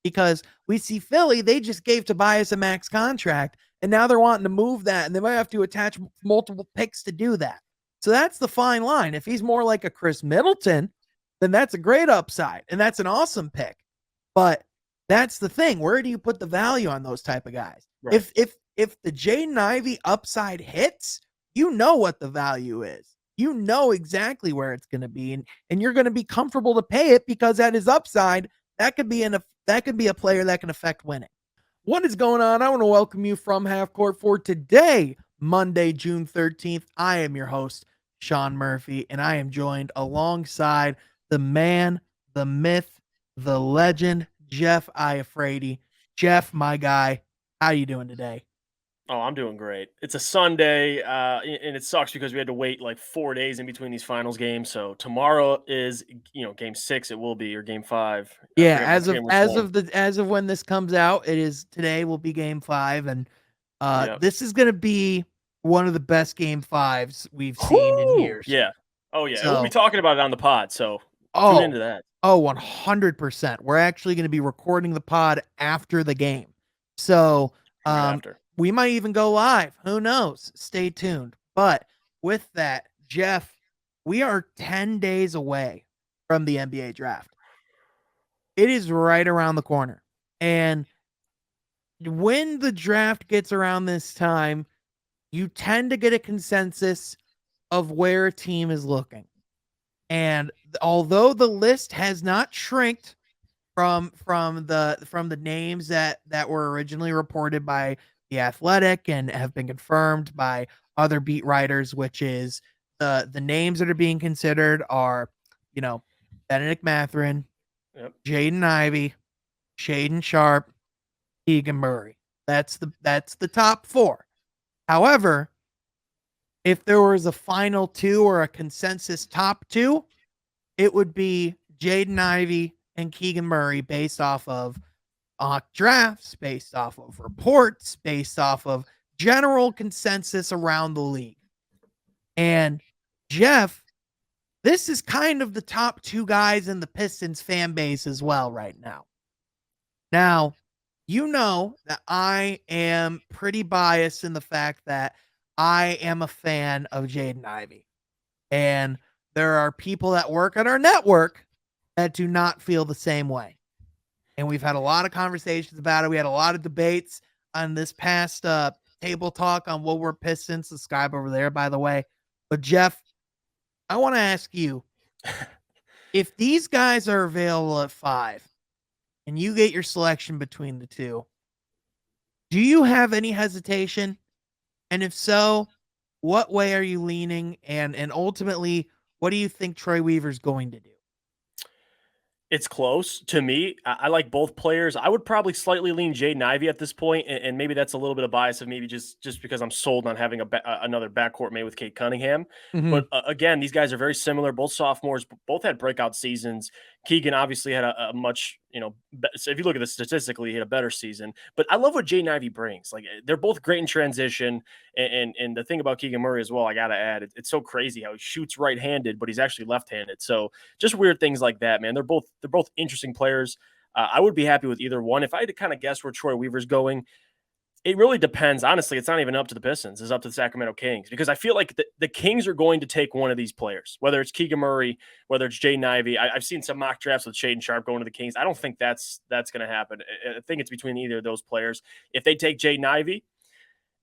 because we see Philly, they just gave Tobias a max contract, and now they're wanting to move that, and they might have to attach multiple picks to do that. So that's the fine line. If he's more like a Chris Middleton, then that's a great upside, and that's an awesome pick. But that's the thing. Where do you put the value on those type of guys? Right. If the Jaden Ivey upside hits, you know what the value is. You know exactly where it's going to be, and you're going to be comfortable to pay it because at his upside, that could be a player that can affect winning. What is going on? I want to welcome you from Half Court for today, Monday, June 13th. I am your host, Sean Murphy, and I am joined alongside the man, the myth, the legend, Jeff Iafrady. Jeff, my guy, how you doing today? Oh, I'm doing great. It's a Sunday, and it sucks because we had to wait like 4 days in between these finals games. So tomorrow is, game 6. It will be, or game 5. I Yeah, forget. I forget which one. as of when this comes out, it is today will be game 5, and Yeah. this is going to be one of the best game 5s we've seen in Whoo! years. Yeah. Oh yeah. And we'll be So, talking about it on the pod. So tune oh, into that. oh, 100%. We're actually going to be recording the pod after the game. So, Right after. we might even go live. Who knows? Stay tuned. But with that, Jeff, we are 10 days away from the NBA draft. It is right around the corner. And when the draft gets around this time, you tend to get a consensus of where a team is looking. And although the list has not shrinked from the names that were originally reported by the Athletic and have been confirmed by other beat writers, which is the names that are being considered are, Benedict Mathurin, Yep. Jaden Ivey, Shaden Sharp, Keegan Murray. That's the top 4. However, if there was a final 2 or a consensus top 2, it would be Jaden Ivey and Keegan Murray based off of drafts, based off of reports, based off of general consensus around the league. And Jeff, this is kind of the top 2 guys in the Pistons fan base as well right now. Now, you know that I am pretty biased in the fact that I am a fan of Jaden Ivey. And there are people that work at our network that do not feel the same way. And we've had a lot of conversations about it. We had a lot of debates on this past table talk on What We're Pistons. Subscribe over there, by the way. But Jeff, I want to ask you, if these guys are available at 5 and you get your selection between the two, do you have any hesitation? And if so, what way are you leaning? And ultimately, what do you think Troy Weaver's going to do? It's close to me. I like both players. I would probably slightly lean Jaden Ivey at this point, and maybe that's a little bit of bias of maybe just because I'm sold on having another backcourt mate with Kate Cunningham. Mm-hmm. But again, these guys are very similar. Both sophomores, both had breakout seasons. Keegan obviously had a much, so if you look at this statistically, he had a better season. But I love what Jaden Ivey brings. Like, they're both great in transition. And the thing about Keegan Murray as well, I got to add, it's so crazy how he shoots right-handed, but he's actually left-handed. So just weird things like that, man. They're both interesting players. I would be happy with either one. If I had to kind of guess where Troy Weaver's going, it really depends. Honestly, it's not even up to the Pistons. It's up to the Sacramento Kings, because I feel like the Kings are going to take one of these players, whether it's Keegan Murray, whether it's Jaden Ivey. I've seen some mock drafts with Shaden Sharp going to the Kings. I don't think that's going to happen. I think it's between either of those players. If they take Jaden Ivey,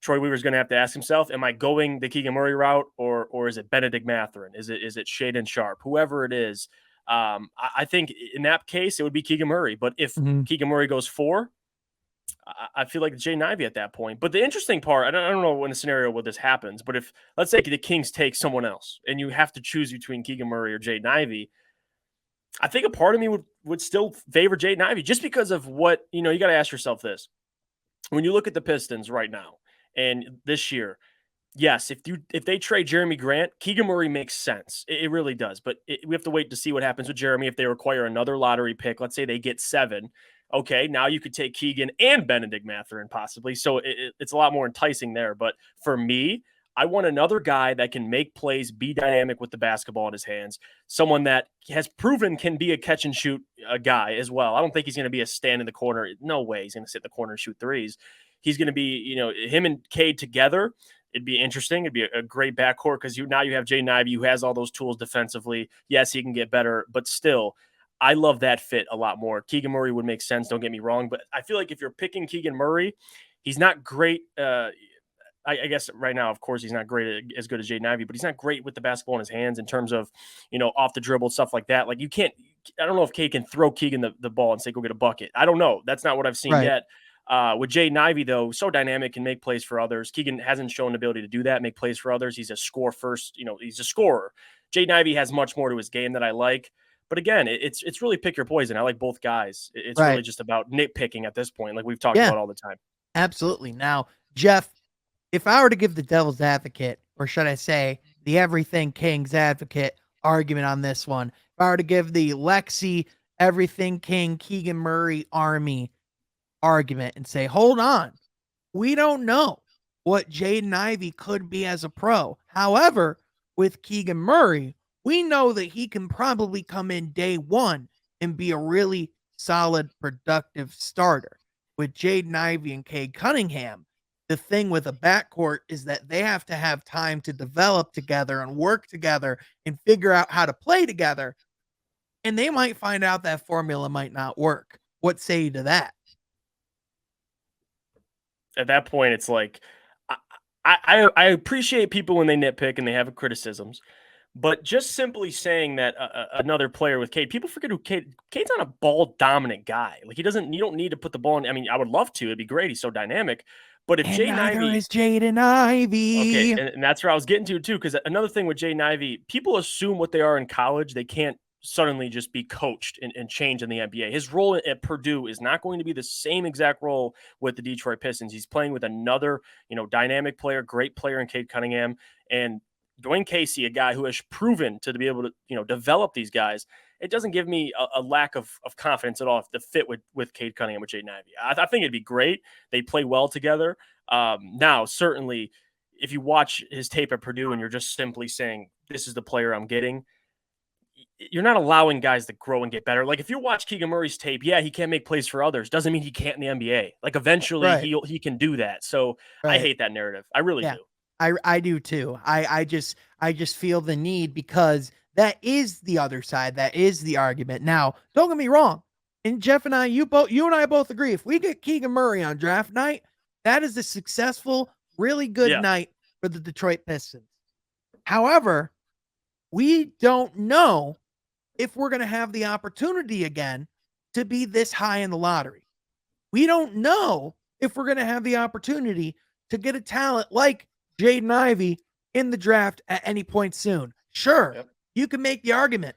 Troy Weaver's going to have to ask himself, am I going the Keegan Murray route, or is it Benedict Mathurin? Is it Shaden Sharp? Whoever it is, I think in that case, it would be Keegan Murray. But if Keegan Murray goes 4, I feel like Jaden Ivey at that point. But the interesting part, I don't know in a scenario where this happens, but if, let's say, the Kings take someone else and you have to choose between Keegan Murray or Jaden Ivey, I think a part of me would still favor Jaden Ivey, just because of what, you got to ask yourself this. When you look at the Pistons right now and this year, yes, if they trade Jeremy Grant, Keegan Murray makes sense. It really does. But we have to wait to see what happens with Jeremy if they require another lottery pick. Let's say they get 7. Okay, now you could take Keegan and Benedict Mathurin possibly. So it's a lot more enticing there. But for me, I want another guy that can make plays, be dynamic with the basketball in his hands, someone that has proven can be a catch and shoot guy as well. I don't think he's going to be a stand in the corner. No way he's going to sit in the corner and shoot threes. He's going to be, him and Cade together. It'd be interesting. It'd be a great backcourt because now you have Jaden Ivey who has all those tools defensively. Yes, he can get better, but still, I love that fit a lot more. Keegan Murray would make sense. Don't get me wrong, but I feel like if you're picking Keegan Murray, he's not great. I guess right now, of course, he's not great as good as Jaden Ivey, but he's not great with the basketball in his hands in terms of, off the dribble, stuff like that. Like I don't know if Cade can throw Keegan the ball and say, go get a bucket. I don't know. That's not what I've seen yet. With Jaden Ivey, though, so dynamic, can make plays for others. Keegan hasn't shown the ability to do that, make plays for others. He's a score first, he's a scorer. Jaden Ivey has much more to his game that I like. But again, it's really pick your poison. I like both guys. It's really just about nitpicking at this point, like we've talked about all the time. Absolutely. Now, Jeff, if I were to give the devil's advocate, or should I say the everything King's advocate argument on this one, if I were to give the Lexi everything King Keegan Murray army argument and say, hold on, we don't know what Jaden Ivey could be as a pro. However, with Keegan Murray, we know that he can probably come in day one and be a really solid, productive starter. With Jaden Ivey and Cade Cunningham, the thing with a backcourt is that they have to have time to develop together and work together and figure out how to play together. And they might find out that formula might not work. What say you to that? At that point, it's like, I appreciate people when they nitpick and they have criticisms, but just simply saying that another player with Cade, people forget who Cade's not a ball dominant guy. Like you don't need to put the ball in. I mean, I would love to. It'd be great. He's so dynamic. But if Jaden Ivey is Jaden Ivey. Okay, and that's where I was getting to too. Because another thing with Jaden Ivey, people assume what they are in college, they can't suddenly just be coached and change in the NBA. His role at Purdue is not going to be the same exact role with the Detroit Pistons. He's playing with another, dynamic player, great player in Cade Cunningham, and Dwayne Casey, a guy who has proven to be able to, develop these guys. It doesn't give me a lack of confidence at all if the fit with Cade Cunningham, with Jaden Ivey. I think it'd be great. They play well together. Now, certainly, if you watch his tape at Purdue and you're just simply saying, this is the player I'm getting, you're not allowing guys to grow and get better. Like if you watch Keegan Murray's tape, yeah, he can't make plays for others. Doesn't mean he can't in the NBA. Like eventually he can do that. So I hate that narrative. I really do. I do too. I just feel the need because that is the other side. That is the argument. Now, don't get me wrong. And Jeff and I, you and I both agree. If we get Keegan Murray on draft night, that is a successful, really good night for the Detroit Pistons. However, we don't know if we're going to have the opportunity again to be this high in the lottery. We don't know if we're going to have the opportunity to get a talent like Jaden Ivey in the draft at any point soon. Sure, you can make the argument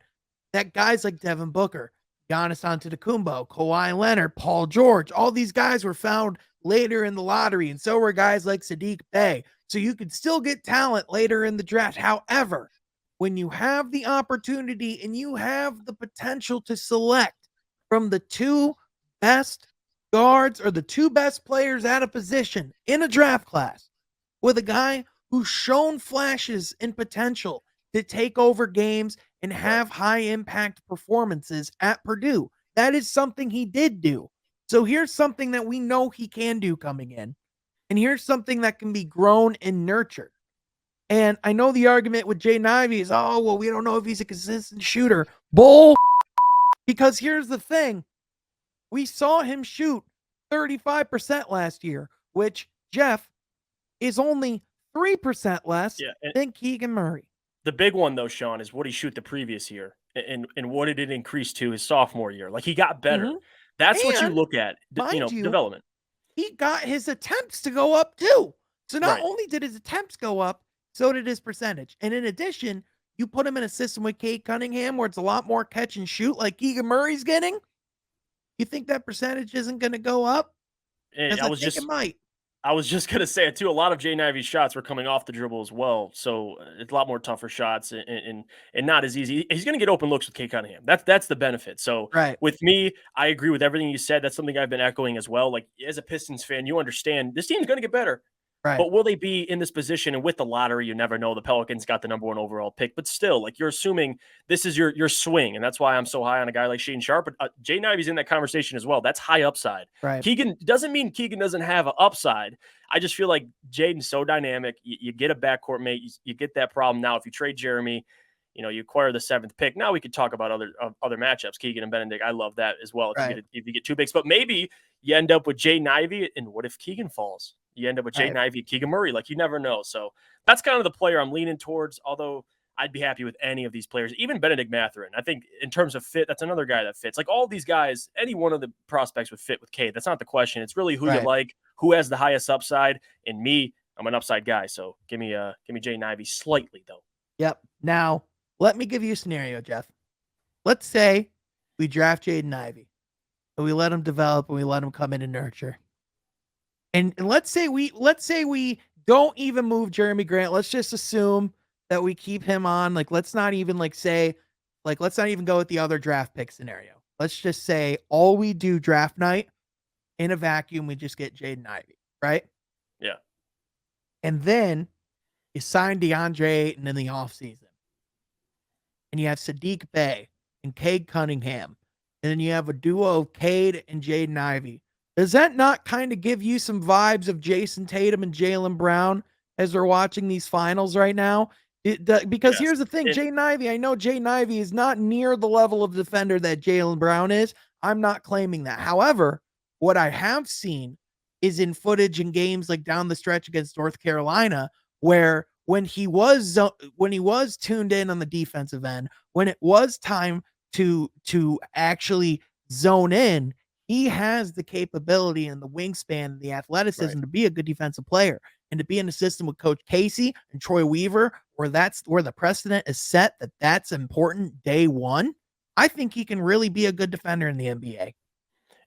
that guys like Devin Booker, Giannis Antetokounmpo, Kawhi Leonard, Paul George, all these guys were found later in the lottery, and so were guys like Sadiq Bey. So you could still get talent later in the draft. However, when you have the opportunity and you have the potential to select from the two best guards or the two best players at a position in a draft class with a guy who's shown flashes and potential to take over games and have high impact performances at Purdue, that is something he did do. So here's something that we know he can do coming in. And here's something that can be grown and nurtured. And I know the argument with Jaden Ivey is, oh, well, we don't know if he's a consistent shooter. Bull. Because here's the thing. We saw him shoot 35% last year, which, Jeff, is only 3% less than Keegan Murray. The big one, though, Sean, is what he shoot the previous year and what did it increase to his sophomore year. Like, he got better. That's what you look at, development. He got his attempts to go up, too. So not only did his attempts go up, so did his percentage. And in addition, you put him in a system with Cade Cunningham where it's a lot more catch and shoot like Keegan Murray's getting. You think that percentage isn't going to go up? And I was just going to say it too. A lot of Jaden Ivey's shots were coming off the dribble as well. So it's a lot more tougher shots and not as easy. He's going to get open looks with Cade Cunningham. That's the benefit. So with me, I agree with everything you said. That's something I've been echoing as well. Like as a Pistons fan, you understand this team's going to get better. Right. But will they be in this position? And with the lottery, you never know. The Pelicans got the #1 overall pick, but still, like you're assuming this is your swing, and that's why I'm so high on a guy like Shaedon Sharpe. But Jaden Ivey's in that conversation as well. That's high upside. Right. Keegan doesn't mean Keegan doesn't have an upside. I just feel like Jaden's so dynamic. You get a backcourt mate. You get that problem now. If you trade Jeremy, you acquire the 7th pick. Now we could talk about other matchups, Keegan and Benedict. I love that as well. Right. If you get 2 bigs, but maybe you end up with Jaden Ivey. And what if Keegan falls? You end up with Jaden Ivey, Keegan Murray. Like you never know. So that's kind of the player I'm leaning towards. Although I'd be happy with any of these players, even Benedict Mathurin. I think in terms of fit, that's another guy that fits. Like all these guys, any one of the prospects would fit with Cade. That's not the question. It's really who you like, who has the highest upside. And me, I'm an upside guy. So give me Jaden Ivey slightly though. Yep. Now let me give you a scenario, Jeff. Let's say we draft Jaden Ivey and we let him develop and we let him come in and nurture. And let's say we don't even move Jeremy Grant. Let's just assume that we keep him on. Like, let's not even let's not even go with the other draft pick scenario. Let's just say all we do draft night in a vacuum, we just get Jaden Ivey, right? Yeah. And then you sign DeAndre Ayton in the offseason. And you have Sadiq Bey and Cade Cunningham. And then you have a duo of Cade and Jaden Ivey. Does that not kind of give you some vibes of Jason Tatum and Jaylen Brown as we're watching these finals right now? Because here's the thing, Jaden Ivey, I know Jaden Ivey is not near the level of defender that Jaylen Brown is. I'm not claiming that. However, what I have seen is in footage in games like down the stretch against North Carolina, where when he was tuned in on the defensive end, when it was time to actually zone in, he has the capability and the wingspan and the athleticism to be a good defensive player and to be in a system with Coach Casey and Troy Weaver, where the precedent is set that that's important day one. I think he can really be a good defender in the NBA.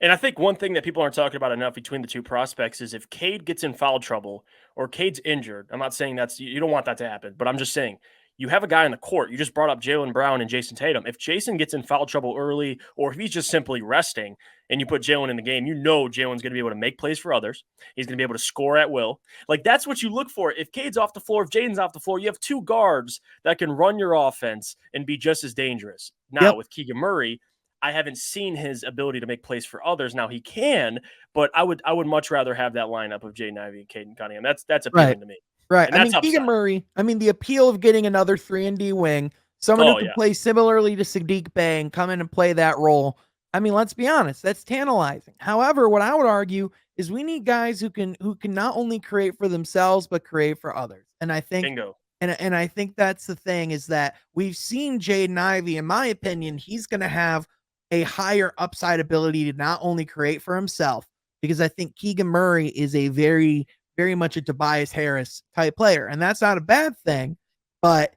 And I think one thing that people aren't talking about enough between the two prospects is if Cade gets in foul trouble or Cade's injured. I'm not saying you don't want that to happen, but I'm just saying you have a guy on the court. You just brought up Jaylen Brown and Jason Tatum. If Jason gets in foul trouble early, or if he's just simply resting and you put Jaylen in the game, Jaylen's going to be able to make plays for others. He's going to be able to score at will. Like that's what you look for. If Cade's off the floor, if Jaden's off the floor, you have 2 guards that can run your offense and be just as dangerous. Now with Keegan Murray, I haven't seen his ability to make plays for others. Now he can, but I would much rather have that lineup of Jaden Ivey and Caden Cunningham. That's appealing to me. Right. And that's Keegan Murray, the appeal of getting another 3-and-D wing, someone who can play similarly to Sadiq Bey and come in and play that role. Let's be honest, that's tantalizing. However, what I would argue is we need guys who can not only create for themselves, but create for others. And I think bingo. And I think that's the thing, is that we've seen Jaden Ivey, in my opinion, he's going to have a higher upside ability to not only create for himself, because I think Keegan Murray is a very, very much a Tobias Harris type player. And that's not a bad thing, but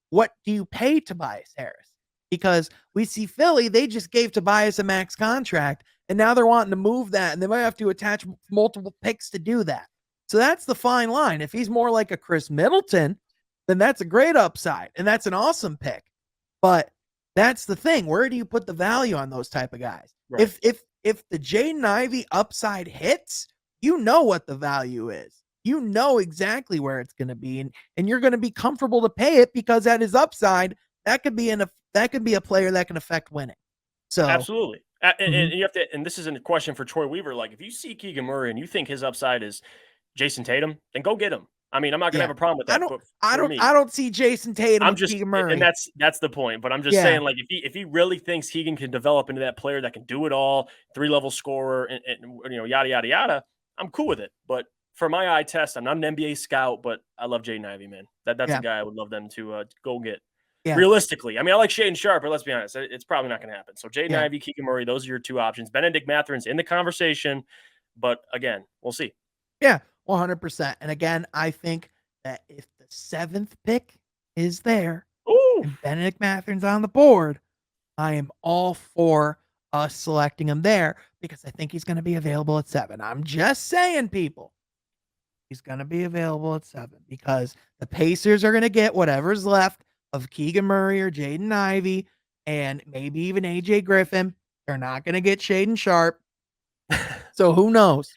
what do you pay Tobias Harris? Because we see Philly, they just gave Tobias a max contract, and now they're wanting to move that, and they might have to attach multiple picks to do that. So that's the fine line. If he's more like a Chris Middleton, then that's a great upside, and that's an awesome pick. But that's the thing. Where do you put the value on those type of guys? Right. If the Jaden Ivey upside hits, you know what the value is. You know exactly where it's going to be, and you're going to be comfortable to pay it, because at his upside, that could be a player that can affect winning. So absolutely. And you have to, and this isn't a question for Troy Weaver. Like if you see Keegan Murray and you think his upside is Jason Tatum, then go get him. I'm not going to have a problem with that. I don't see Jason Tatum with Keegan Murray. And that's the point. But I'm just saying, like, if he really thinks Keegan can develop into that player that can do it all, 3-level scorer, and yada yada yada, I'm cool with it. But for my eye test, I'm not an NBA scout, but I love Jaden Ivey, man. That's a guy I would love them to go get. Yeah. Realistically, I like Shaedon Sharpe, but let's be honest, it's probably not going to happen. So Jaden Ivey, Keegan Murray, those are your 2 options. Benedict Mathurin's in the conversation, but again, we'll see. Yeah. 100%. And again, I think that if the 7th pick is there and Benedict Mathurin's on the board, I am all for us selecting him there, because I think he's going to be available at 7. I'm just saying, people. He's going to be available at 7 because the Pacers are going to get whatever's left of Keegan Murray or Jaden Ivey and maybe even AJ Griffin. They're not going to get Shaedon Sharpe. So who knows?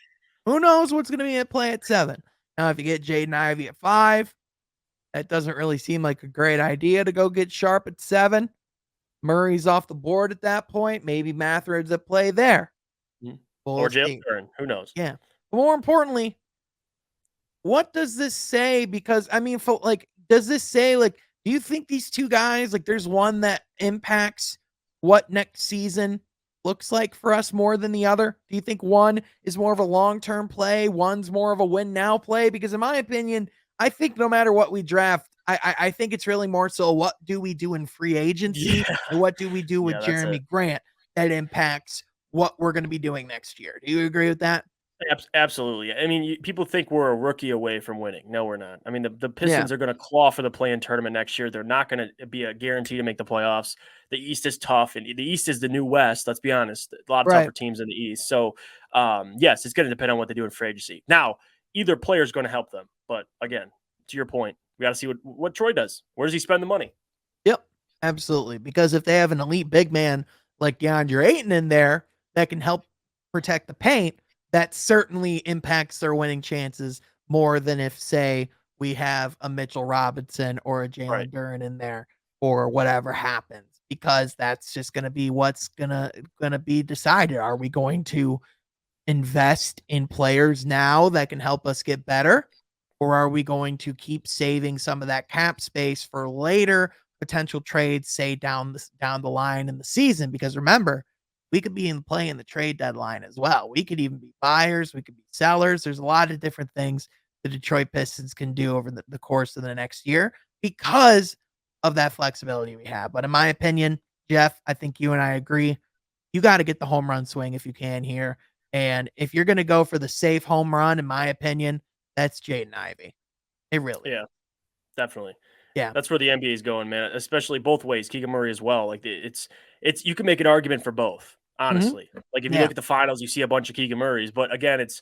Who knows what's going to be at play at 7? Now, if you get Jaden Ivey at 5, that doesn't really seem like a great idea to go get Sharp at 7. Murray's off the board at that point. Maybe Mathrod's at play there. Mhm. Or We'll Jalen see. Duren, who knows? Yeah. But more importantly, what does this say? Because I mean, does this say do you think these two guys there's one that impacts what next season looks like for us more than the other? Do you think one is more of a long-term play, one's more of a win now play? Because in my opinion, I think no matter what we draft, I think it's really more so what do we do in free agency Yeah. and what do we do with Yeah, that's Jeremy it. Grant that impacts what we're going to be doing next year. Do you agree with that? Absolutely. I mean, people think we're a rookie away from winning. No, we're not. I mean, the Yeah. Pistons are going to claw for the play-in tournament next year. They're not going to be a guarantee to make the playoffs. The East is tough, and the East is the new West. Let's be honest. A lot of Right. tougher teams in the East. So, yes, it's going to depend on what they do in free agency. Now, either player is going to help them, but again, to your point, we got to see what Troy does. Where does he spend the money? Yep, absolutely. Because if they have an elite big man like DeAndre Ayton in there that can help protect the paint, that certainly impacts their winning chances more than if, say, we have a Mitchell Robinson or a Right. Jalen Duren in there or whatever happens. Because that's just going to be what's gonna be decided. Are we going to invest in players now that can help us get better? Or are we going to keep saving some of that cap space for later potential trades, say down the line in the season? Because remember, we could be in play in the trade deadline as well. We could even be buyers, we could be sellers. There's a lot of different things the Detroit Pistons can do over the course of the next year because of that flexibility we have. But in my opinion, Jeff, I think you and I agree. You got to get the home run swing if you can here. And if you're going to go for the safe home run, in my opinion, that's Jaden Ivey. It really is. Yeah, definitely. Yeah. That's where the NBA is going, man. Especially both ways. Keegan Murray as well. Like it's you can make an argument for both. Mhm. Honestly, like if you Yeah. look at the finals, you see a bunch of Keegan Murrays. But again, it's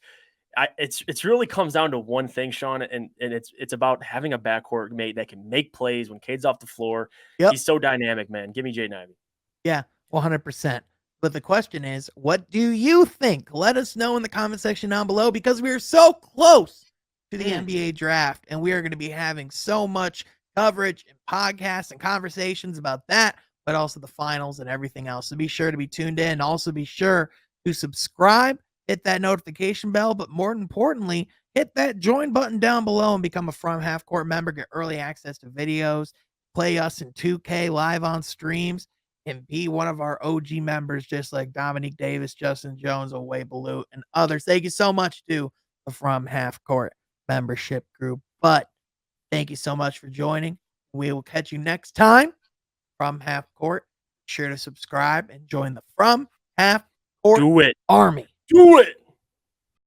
really comes down to one thing, Sean, and it's about having a backcourt mate that can make plays when Cade's off the floor. Yep. He's so dynamic, man. Give me Jaden Ivey. Yeah. 100%. But the question is, what do you think? Let us know in the comment section down below because we are so close to the NBA draft and we are going to be having so much coverage and podcasts and conversations about that, but also the finals and everything else. So be sure to be tuned in. Also be sure to subscribe, hit that notification bell, but more importantly, hit that join button down below and become a From Half Court member. Get early access to videos, play us in 2K live on streams, and be one of our OG members, just like Dominique Davis, Justin Jones, Away Balut, and others. Thank you so much to the From Half Court membership group. But thank you so much for joining. We will catch you next time from Half Court. Be sure to subscribe and join the From Half Court Do it. Army. Do it.